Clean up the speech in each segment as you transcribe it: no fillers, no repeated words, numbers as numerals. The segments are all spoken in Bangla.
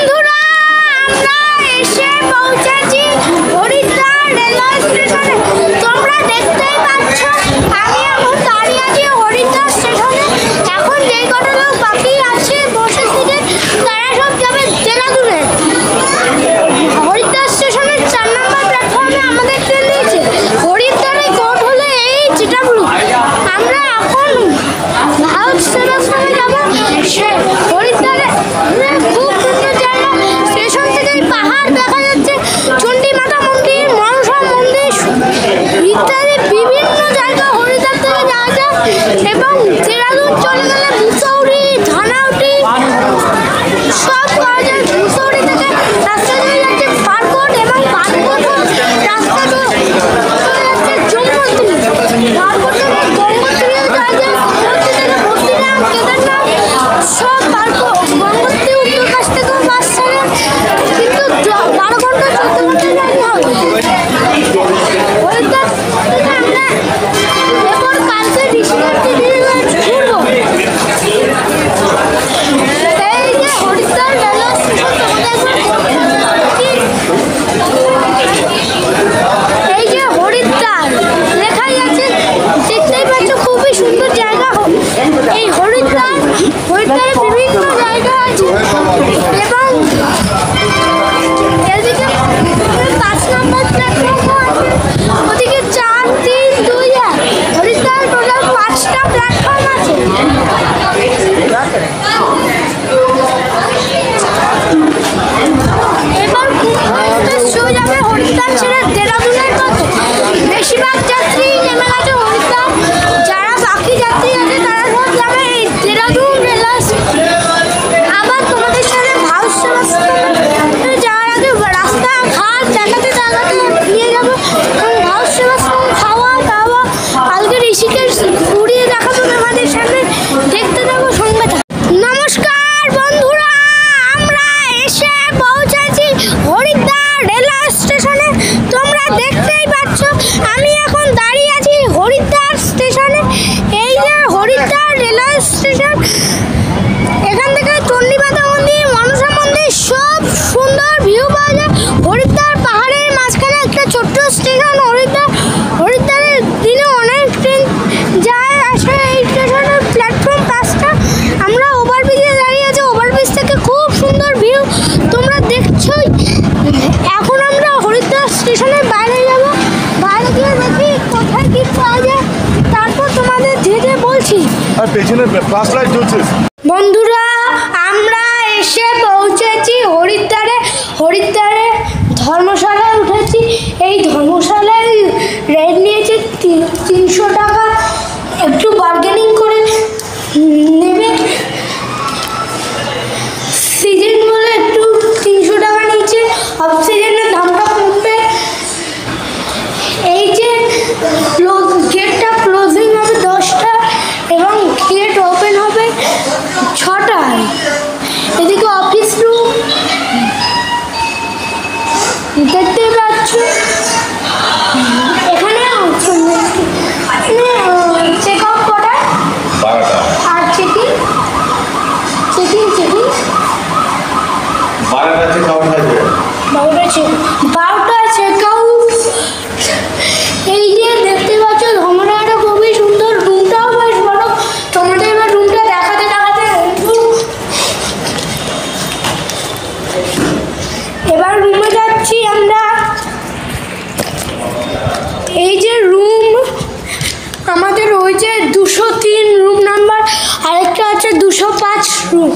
বন্ধুরা আমরা এসে পৌঁছেছি হরিদ্বার রেলওয়ে স্টেশনে। তোমরা দেখতেই পাচ্ছ আমি এখন দাঁড়িয়ে আছি হরিদ্বার স্টেশনে। এখন যেই কটা লোক বাকি আছে বসে থেকে তারা সব যাবে দেরাদুনে। হরিদ্বার স্টেশনের 4 নম্বর প্ল্যাটফর্মে আমাদের ট্রেন দিয়েছে। হরিদ্বারে কোড হলো এই চিটাগুড়ি। আমরা এখন ভারত সেবাশ্রমে যাবো। হরিদ্বারে খুব সুন্দর জায়গা। স্টেশন থেকে পাহাড় দেখা যাচ্ছে, চণ্ডী মাতা মন্দির, মনসা মন্দির ইত্যাদি বিভিন্ন জায়গা হরিদ্বার থেকে যাওয়া যায়। এবং দেরাদুন চলে গেলে মুসৌরি, ধানাউটি সব পাওয়া যায়। মুসৌরি থেকে রাস্তা চলে যাচ্ছে বারকোট এবং বারকোট রাস্তা চলে যাচ্ছে যমুনোত্রী। বারকোট থেকে গঙ্গোত্রী যাওয়া যায়। গঙ্গোত্রী থেকে বদ্রীনাথ, কেদারনাথ সব গঙ্গোত্রী উত্তর কাছ থেকেও বাস ছাড়ে, কিন্তু 12 ঘন্টা 14 ঘন্টা জার্নি হবে। হরিদ্বার থেকে আমরা এরপর কালকে ঋষিকেশ ঘুরবো। এই যে হরিদ্বার রেলওয়ে স্টেশন এই যে হরিদ্বার লেখাই আছে, দেখতেই পাচ্ছ খুবই সুন্দর জায়গা। এই হরিদ্বারে বিভিন্ন জায়গা আছে এবং এদিকে 5 নম্বর প্ল্যাটফর্ম আছে, ওদিকে 4, 3, 2, 1 হরিদ্বার টোটাল 5টা প্ল্যাটফর্ম আছে। এবার শো যাবে হরিদ্বার ছেড়ে দেরাদুনের পথে। বেশিরভাগ যাত্রী নেমে গেছে হরিদ্বার। যারা বাকি যাত্রী আছে তারা সব যাবে এই দেরাদুন রেলওয়ে স্টেশন। আবার তোমাদের সাথে ভারত সেবাশ্রমে যাওয়ার আগে রাস্তাঘাট দেখাতে নিয়ে যাবো এবং ভারত সেবাশ্রম খাওয়া দাওয়া কালকে ঋষিকেশ ঘুরিয়ে দেখাবো তোমাদের সামনে। দেখতে যাবো সঙ্গে থাকো। নমস্কার বন্ধুরা, আমরা এসে পৌঁছেছি হরিদ্বার রেলওয়ে স্টেশনে। তোমরা দেখতেই পাচ্ছ আমি এখন দাঁড়িয়ে আছি হরিদ্বার স্টেশনে। এই যে হরিদ্বার রেলওয়ে স্টেশন, এখান থেকে চণ্ডী মাতা মন্দির, মনসা মন্দির সব সুন্দর ভিউ পাওয়া যায়। হরিদ্বার পাহাড়ের মাঝখানে একটা ছোট্ট স্টেশন হরিদ্বারের দিনে অনেক ট্রেন যায় আসে। এই স্টেশনের প্ল্যাটফর্ম 5টা। আমরা ওভারব্রিজে দাঁড়িয়ে আছি, ওভারব্রিজ থেকে খুব সুন্দর ভিউ তোমরা দেখছোই। এখন আমরা হরিদ্বার স্টেশনের বাইরে যাব। বাইরে গিয়ে দেখি কোথায় কি পাওয়া যায়, তারপর তোমাদের ধীরে বলছি। আর পেছনে ফ্লাশ লাইট জ্বলছে। বন্ধুরা আমরা এসে পৌঁছেছি হরিদ্বারে ধর্মশালায় উঠেছি। এই ধর্মশালায় রেট নিয়েছে 300 টাকা। একটু বার্গেনিং করে নেবে, সিজন বলে একটু 300 টাকা নিচ্ছে। অফ সিজনের দামটা কমবে। এই যে গেটটা ক্লোজিং হবে 10টা এবং গেট ওপেন হবে 6টায়। এদিকে অফিস রুম দেখতে পাচ্ছ। এখানে চেক আউট করা 12টা আর চেকিং 12টা চেক আউট হয়েছে। 12টায় চেক আউট। এই যে দেখতে পাচ্ছ ধর্মশালাটা খুবই সুন্দর, রুমটাও বেশ বড়। তোমাদের এবার রুমটা দেখাতে এবার রুমে যাচ্ছি আমরা। এই যে রুম আমাদের ওই যে 203 রুম নাম্বার, আরেকটা আছে 205 রুম।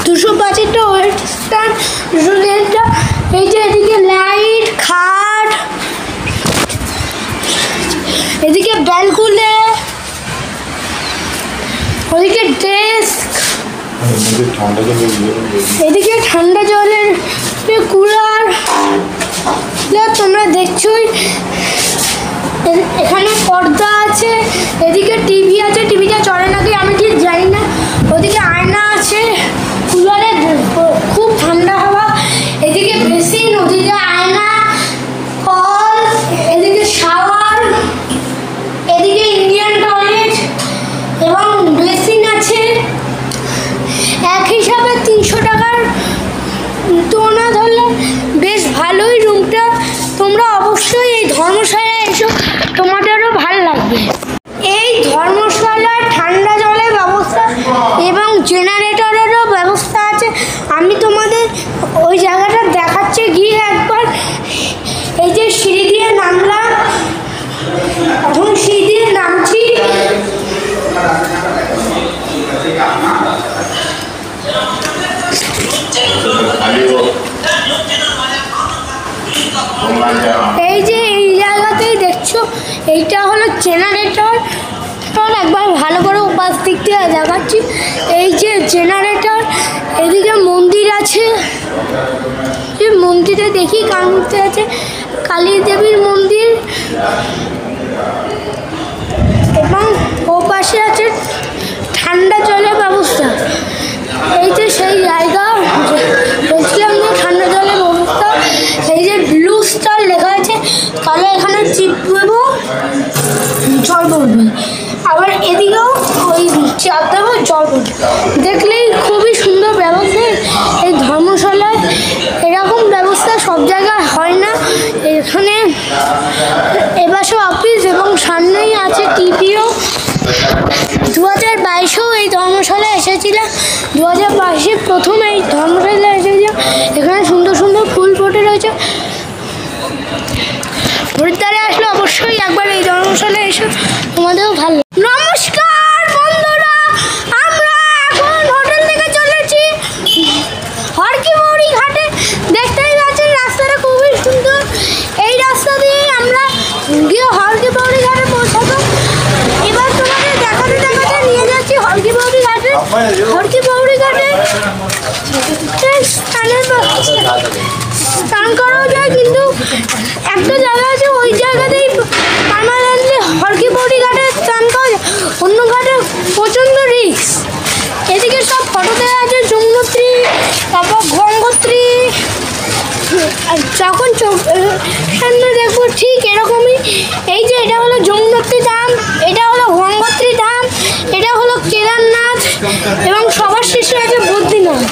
205-এরটা ওয়েস্টার্ন রেস্টুরেন্টটা। এই যে এদিকে লাইট, খাট, এদিকে ব্যালকুলে, ওদিকে ডেস্ক, এদিকে ঠান্ডা জলের কুলার। তোমরা দেখছোই এখানে পর্দা আছে, এদিকে টিভি আছে। টিভিটা চলে নাকি আমি ঠিক জানি না। ওদিকে আয়না আছে, কুলারে খুব ঠান্ডা হাওয়া। এদিকে বেসিন, ওদিকে আয়না, কল, এদিকে শাওয়ার, এদিকে ইন্ডিয়ান টয়লেট এবং বেসিন আছে। এক হিসাবে তোমাদেরও ভালো লাগবে। এই ধর্মশালায় ঠান্ডা জলের ব্যবস্থা এবং জেনারেটরেরও ব্যবস্থা আছে। আমি তোমাদের ওই জায়গাটা দেখাচ্ছি গিয়ে একবার। এই যে সিঁড়ি দিয়ে নামলাম, এখন সিঁড়ি দিয়ে নামছি। এই যে এই জায়গাতেই দেখছো, এইটা হলো জেনারেটর। একবার ভালো করে উপাস দিক থেকে দেখাচ্ছি। এই যে জেনারেটর, এদিকে মন্দির আছে। এই মন্দিরে দেখি কার মূর্তি আছে, কালী দেবীর মন্দির। এবং ও পাশে আছে ঠান্ডা জলের ব্যবস্থা। এই যে সেই জায়গা বলছিলাম যে ঠান্ডা জলের ব্যবস্থা। এই যে ব্লু স্টার লেখা আছে, তাহলে এখানে চিপবো জল পড়বে। আবার এদিকেও ওই চাপ দেবো জল পড়বে। দেখলেই খুবই সুন্দর ব্যবস্থা। এই ধর্মশালায় এরকম ব্যবস্থা সব জায়গায় হয় না। এখানে এবাসও অফিস এবং সামনেই আছে টিভিও। 2022-এও এই ধর্মশালায় এসেছিলাম। 2022-এ প্রথম এই ধর্মশালায় এসেছিলাম। এখানে সুন্দর সুন্দর ফুল ফুটে রয়েছে। হরিদ্বারে আসলে অবশ্যই একবার এই ধর্মশালায় এসে তোমাদেরও ভালো। নমস্কার বন্ধুরা, আমরা এখন হোটেল থেকে চলেছি হরকি পৌড়ি ঘাটে। দেখতেই পাচ্ছেন রাস্তাটা খুবই সুন্দর। এই রাস্তা দিয়ে আমরা গিয়ে হরকি পৌড়ি ঘাটে পৌঁছাবো। এবার তোমাদের দেখাতে দেখাতে নিয়ে যাচ্ছি হরকি পৌড়ি ঘাটে। হরকি পৌড়ি ঘাটে স্নান করাও যায়, কিন্তু একটা জায়গা আছে ওই জায়গাতেই পার্মানেন্টলি হরকি পৌড়ি ঘাটে স্নান করা যায়। অন্য ঘাটে প্রচণ্ড রিস্ক। এদিকে সব ফটো দেওয়া আছে, যমুনোত্রী, তারপর গঙ্গোত্রী। যখন সামনে দেখবো ঠিক এরকমই। এই যে এটা হলো যমুনোত্রী ধাম, এটা হলো গঙ্গোত্রী ধাম, এটা হলো কেদারনাথ এবং সবার শেষে আছে বদ্রীনাথ।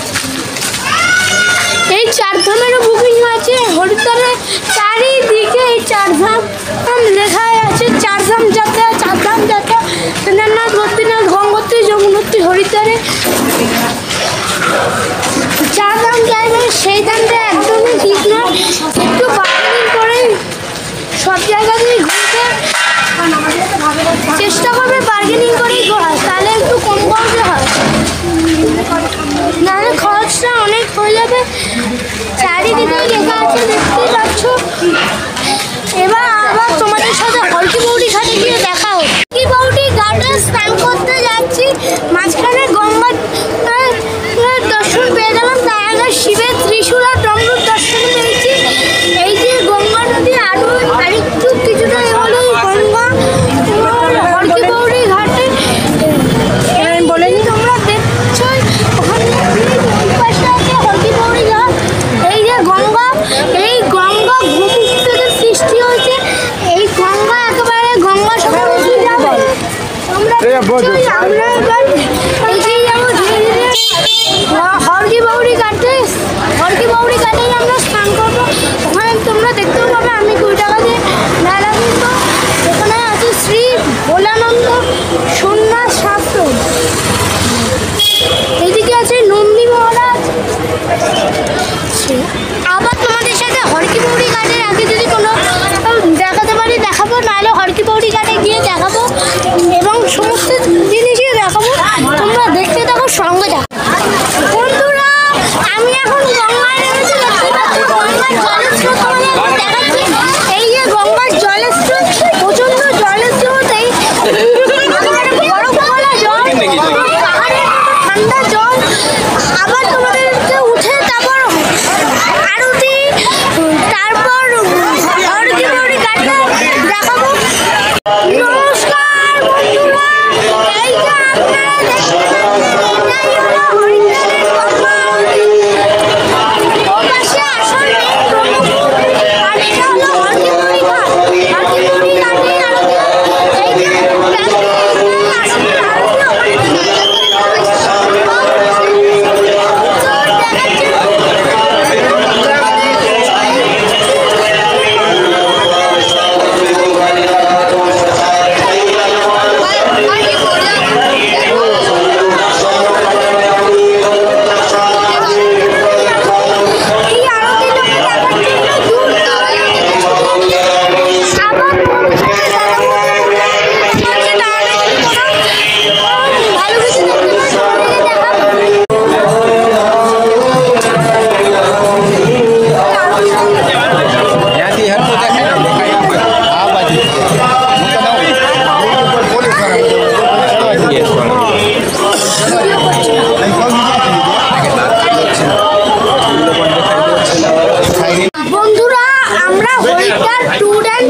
এই 4 ধামেরও বুকিং আছে। হরিদ্বারে চারিদিকে এই 4 ধাম লেখা আছে। 4 ধাম যাত্রা, 4 ধাম যাত্রা, কেদারনাথ, বদ্রীনাথ, গঙ্গোত্রী, যমুনোত্রী, হরিদ্বারে 4 ধাম যাইবে। সেই ধামটা একদমই ঠিক নয়। একটু বার্গেনিং করে সব জায়গাতেই ঘুরতে চেষ্টা করবে, বার্গেনিং করেই ঘোরা, তাহলে একটু কম খরচে হয়, নাহলে খরচটা অনেক হয়ে যাবে। চারিদিকে লেখা আছে, দেখতেই পাচ্ছ। এবার আবার তোমাদের সাথে হরকি পৌড়ি ঘাটে গিয়ে দেখা হবে। হরকি পৌড়ি ঘাটে স্নান করতে যাচ্ছি, মাঝখানে গঙ্গার দর্শন পেয়ে গেলাম। তার আগে শিবের ত্রিশূল আর ডমরুর দর্শন পেয়েছি। এই যে গঙ্গা নদী আরেকটু কিছুটা হলেই গঙ্গা। হরকি পৌড়ি ঘাটে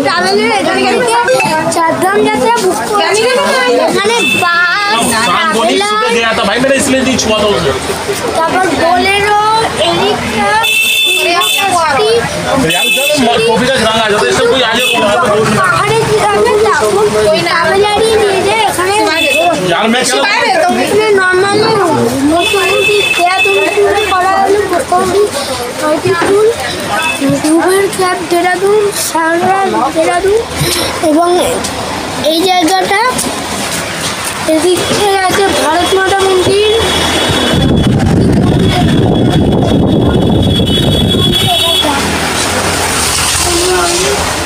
ট্রাভেলের এখান থেকে চারধাম যাত্রা বুক করছি। এখানে বাস, তারপর বোলেরো, এরিক্সা, পাহাড়ে ট্রাভেলারই নিয়ে যায় এখানে। এখানে নর্মালি মোটামুটি দেরাদুন করা হলো, মোটামুটি 35 উবের ক্যাব দেরাদুন, সারা দেরাদুন। এবং এই জায়গাটা এদিক থেকে আছে ভারত মাতা মন্দির,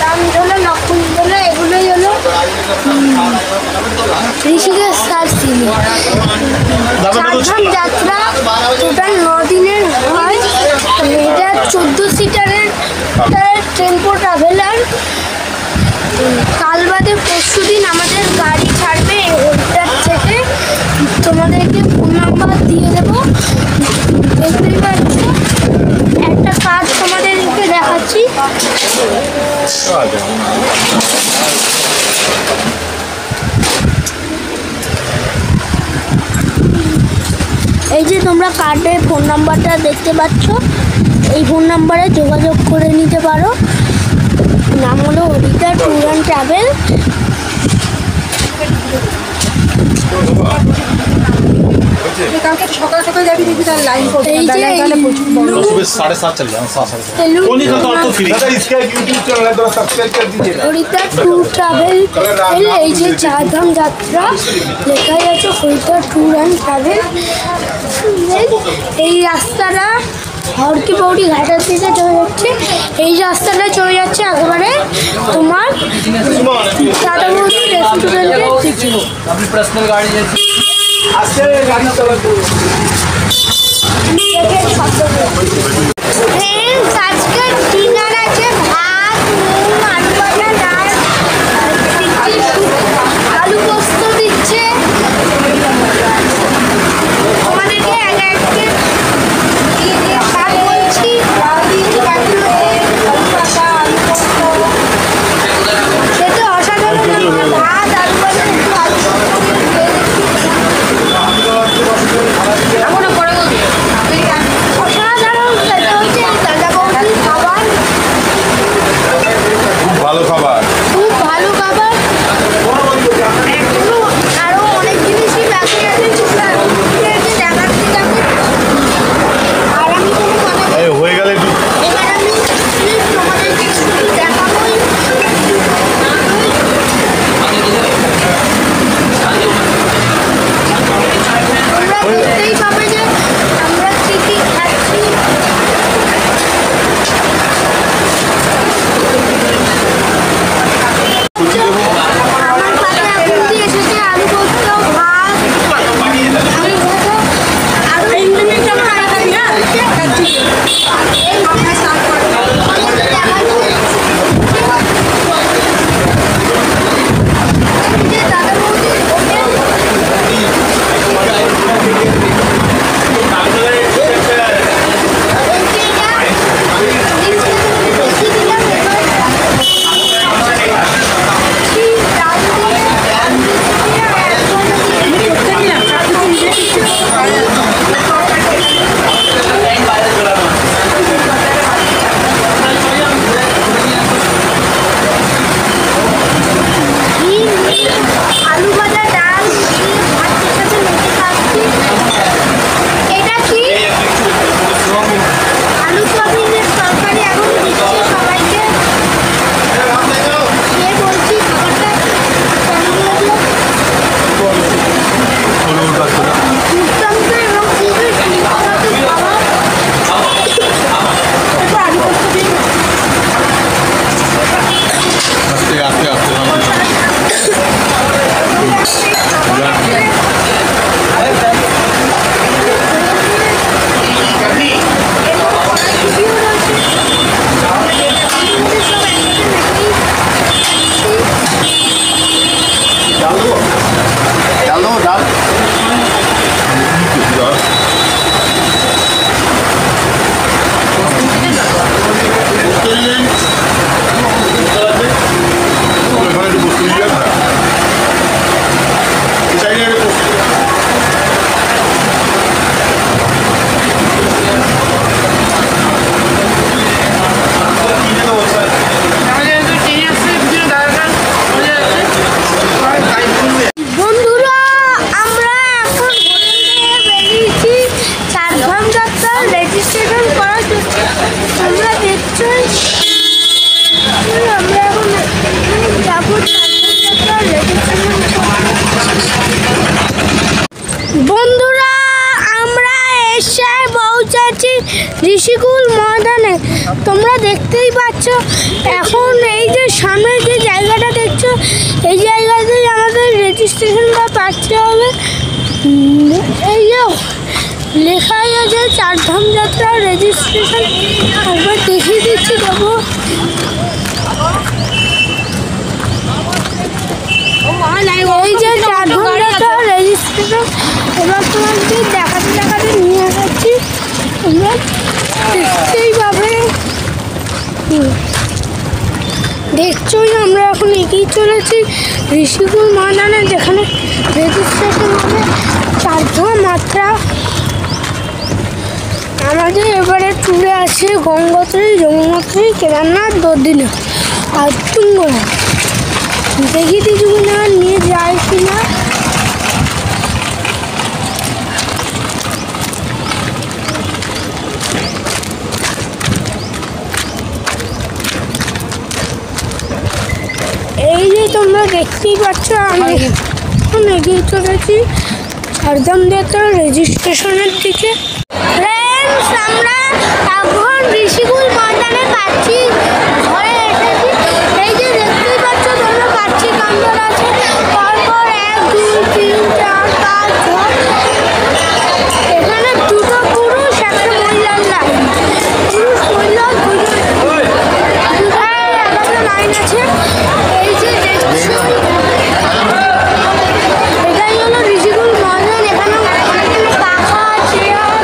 রামঝোলা, নকুলঝোলা, এগুলোই হলো ঋষিকেশ সার্সিলি। চারধাম যাত্রা টোটাল 9 দিনের হয়। এটা 14 সিটারের টেম্পো ট্রাভেলার। কাল বাদে পরশু দিন আমাদের গাড়ি ছাড়বে হরিদ্বার থেকে। তোমাদেরকে ফোন নাম্বার দিয়ে দেবো, দেখতেই পাচ্ছ। একটা কাজ তোমাদেরকে দেখাচ্ছি। এই যে তোমরা কার্ডে ফোন নাম্বারটা দেখতে পাচ্ছ, এই ফোন নাম্বারে যোগাযোগ করে নিতে পারো। নাম হলো হরিদ্বার ট্যুর অ্যান্ড ট্রাভেল। সকাল সকাল যাবি, দেখবি তার লাইন করবে। এই যে सुबह 7:30 चल जाना 7:30 इसका यूट्यूब चैनल है, थोड़ा सब्सक्राइब कर दीजिएगा। Haridwar tour travel. এই যে চারধাম যাত্রা লেখাই আছে হরিদ্বার ট্যুর অ্যান্ড ট্রাভেল। এই রাস্তাটা হরকি পৌড়ি ঘাটের দিকে চলে যাচ্ছে। এই রাস্তাটা চলে যাচ্ছে একেবারে তোমার টাটা মন্দির রেস্টুরেন্টের দিকে। अपनी पर्सनल गाड़ी जैसी फ्रेंड्स, আজকে ডিনার আছে ভাত, নুন, আলু ভাজা, ডাল, আলু পোস্ত দিচ্ছে। আমাদেরকে এক একে ভাত বলছি, খেতে অসাধারণ ভাত, আলু ভাজা, একটু আলু পোস্ত দিয়ে আমরা দেখছো আমরা এখন যাবো বন্ধুরা, আমরা এসে পৌঁছেছি ঋষিকুল ময়দানে। তোমরা দেখতেই পাচ্ছ এখন এই যে সামনে যে জায়গাটা দেখছো এই জায়গাতেই আমাদের রেজিস্ট্রেশনটা পাচ্ছে হবে। এই যে লেখাই আছে চারধাম যাত্রা রেজিস্ট্রেশন, একবার দেখিয়ে দিচ্ছি দেবো। এই যে চারধাম যাত্রা রেজিস্ট্রেশন এবার তোমাকে দেখাতে দেখাতে নিয়ে যাচ্ছি, তোমরা দেখতেই পাবে। দেখছোই আমরা এখন এগিয়ে চলেছি ঋষিকুল ময়দানে, যেখানে রেজিস্ট্রেশন হবে চারধাম যাত্রা। আমাদের এবারে ট্যুরে আছে গঙ্গোত্রী, যমুনোত্রী, কেদারনাথ, বদ্রীনাথ আর তুঙ্গনাথ। দেখি দিদিগুলো নিয়ে যায় কিনা। এই যে তোমরা দেখতেই পাচ্ছ আমি এখন এগিয়ে চলেছি চারধাম যাত্রা রেজিস্ট্রেশনের দিকে। ফ্রেন্ডস, আমরা এখন ঋষিকুল ময়দানে পাচ্ছি ঘরে এসেছি। এই যে দেখতেই পাচ্ছ তোমরা পাচ্ছি কাউন্টার আছে, পরপর 1 2 3 4 5 6 এখানে দুটো পুরুষ একটা মহিলার লাইন, পুরুষ মহিলা দুটো লাইন আছে। এই যে দেখছো এটাই হলো ঋষিকুল ময়দান। এখানে পাখা চেয়ার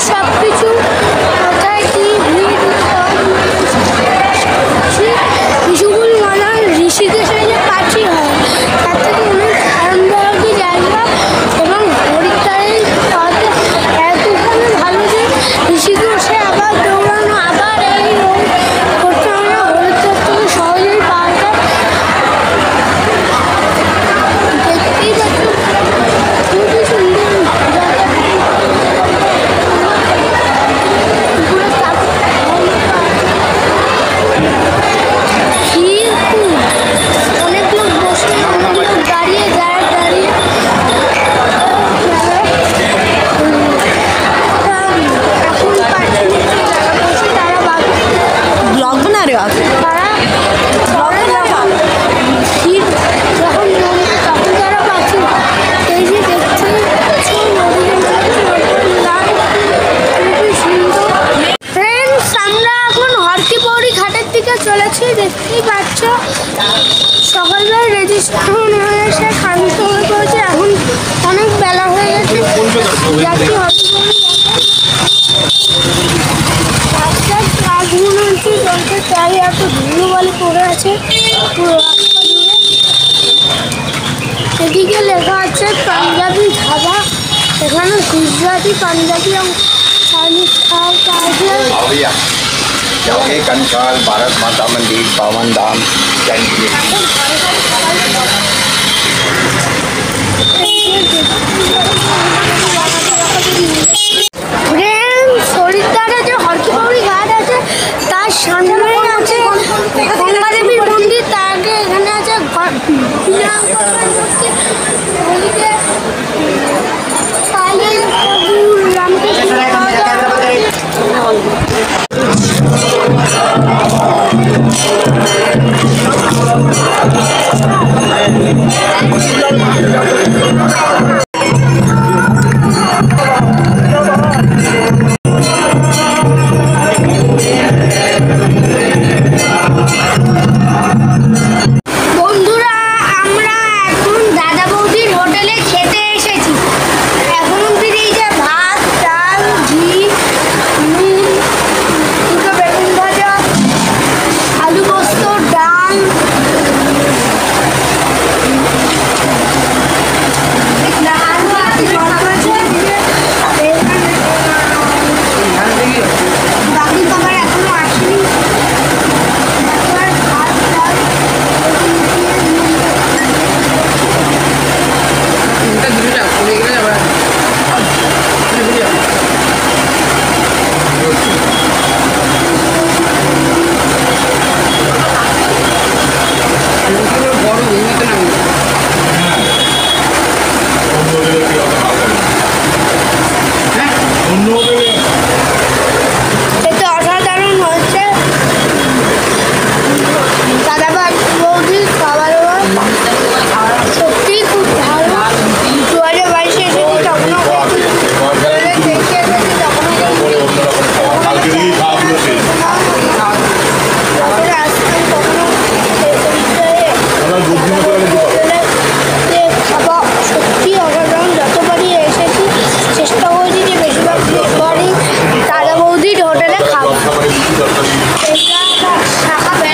সব কিছু কোথায় কি ভিড়। ঋষিকুল ময়দান ঋষিকেশে যে পাখি হয় তার থেকে অনেক আরামদায়ক জায়গা এবং হরিদ্বারে এতখানি ভালো যে ঋষিকেশে আবার দৌড়ানো আবার এই করতে হয়, হরিদ্বার থেকে সহজেই পাওয়া যায়। দেখতেই পাচ্ছ খুবই সুন্দর অনেক লোক বসে, অনেক লোক দাঁড়িয়ে দাঁড়িয়ে এখন পাচ্ছি বসে তারা ब्लॉग बना रहे हो आप? শীত যখন নামবে তখন তারা পাচ্ছি। এই যে দেখছি খুবই সুন্দর। ফ্রেন্ডস, আমরা এখন হরকিপৌরি ঘাটের দিকে চলেছি। দেখতেই পাচ্ছ সকালবেলা রেজিস্ট্রেশন হয়ে এসে ক্লান্ত হয়ে পড়েছে, এখন অনেক বেলা হয়ে গেছে। যাচ্ছি হরকিপৌরি রাস্তার কাজগুলো হচ্ছে চলছে, তাই এত ধুলো বালি পড়ে আছে পুরো রাস্তা জুড়ে। এদিকে লেখা আছে পাঞ্জাবি ধাবা, এখানে গুজরাটি পাঞ্জাবি এবং চাইনিজ খাওয়া পাওয়া যায়। भैया जाओगे कंकाल भारत माता मंदिर पावन धाम जाएंगे। হরিদ্বারে যে হরকিপৌরি ঘাট আছে তার সামনে আছে গঙ্গা দেবীর মন্দির, তার আগে এখানে আছে রামকৃষ্ণ বন্ধুরা, আমরা টাকা